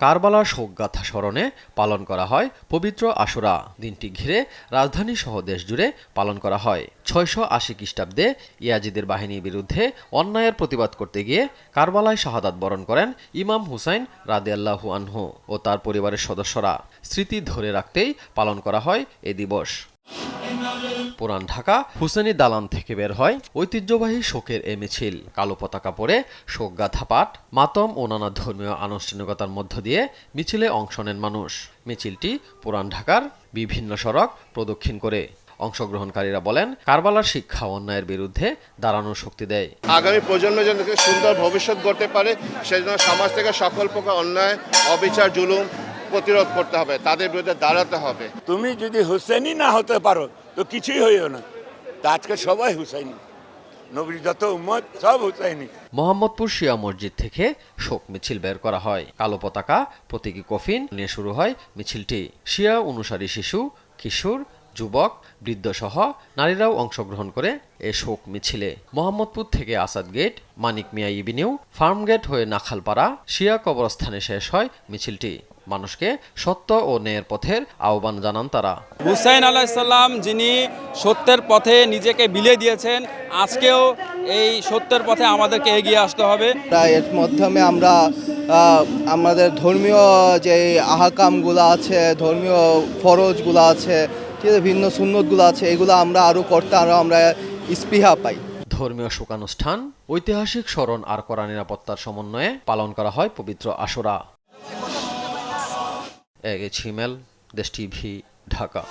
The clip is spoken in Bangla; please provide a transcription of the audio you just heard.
কারবালার শোকগাথা স্মরণে পালন করা হয় পবিত্র আশুরা। দিনটি ঘিরে রাজধানী সহ দেশ জুড়ে পালন করা হয়। ৬৮০ খ্রিস্টাব্দে ইয়াজিদের বাহিনীর বিরুদ্ধে অন্যায়ের প্রতিবাদ করতে গিয়ে কারবালায় শাহাদাত বরণ করেন ইমাম হুসাইন রাদিয়াল্লাহু আনহু ও তার পরিবারের সদস্যরা। স্মৃতি ধরে রাখতেই পালন করা হয় এ দিবস। পুরান ঢাকা হুসেনি দালান থেকে বের হয় ঐতিহ্যবাহী শোকের এ মিছিল। কালো পতাকা পরে শোকগাথা পাঠ, মাতম ও নানা ধর্মীয় আনুষ্ঠানিকতার মধ্য দিয়ে মিছিলে অংশ নেন মানুষ। মিছিলটি পুরান ঢাকার বিভিন্ন সড়ক প্রদক্ষিণ করে। অংশগ্রহণকারীরা বলেন, কারবালার শিক্ষা অন্যায়ের বিরুদ্ধে দাঁড়ানোর শক্তি দেয়। আগামী প্রজন্ম যেন সুন্দর ভবিষ্যৎ গড়তে পারে, সেজন্য সমাজ থেকে সকল প্রকার অন্যায়, অবিচার, জুলুম প্রতিরোধ করতে হবে, তাদের বিরুদ্ধে দাঁড়াতে হবে। তুমি যদি হুসেনি না হতে পারো তো কিছুই হইও না। তা আজকে সবাই হুসাইনি, নবীর যত উম্মত সব হুসাইনি। মোহাম্মদপুর শিয়া মসজিদ থেকে শোক মিছিল বের করা হয়। কালো পতাকা, প্রতীকী কফিন নিয়ে শুরু হয় মিছিলটি। শিয়া অনুসারী শিশু, কিশোর, যুবক, বৃদ্ধসহ নারীরাও অংশগ্রহণ করে এ শোক মিছিলে। মোহাম্মদপুর থেকে আসাদ গেট, মানিক মিয়া এভিনিউ, ফার্ম গেট হয়ে নাখালপাড়া, শিয়া কবরস্থানে শেষ হয় মিছিলটি। মানুষকে সত্য ও ন্যায়ের পথের আহ্বান জানান তারা। হুসাইন আলাইহিস সালাম যিনি সত্যের পথে নিজেকে বিলিয়ে দিয়েছেন, আজকেও এই সত্যের পথে আমাদেরকে এগিয়ে আসতে হবে। এর মাধ্যমে আমরা আমাদের ধর্মীয় যে আহকামগুলো আছে, ধর্মীয় ফরজগুলো আছে, ভিন্ন সুন্নতগুলো আছে, এগুলো আমরা আরও করতে আমরা স্পৃহা পাই। ধর্মীয় শোকানুষ্ঠান, ঐতিহাসিক স্মরণ আর কড়া নিরাপত্তার সমন্বয়ে পালন করা হয় পবিত্র আশুরা। এ ছিমেল, দেশ টিভি, ঢাকা।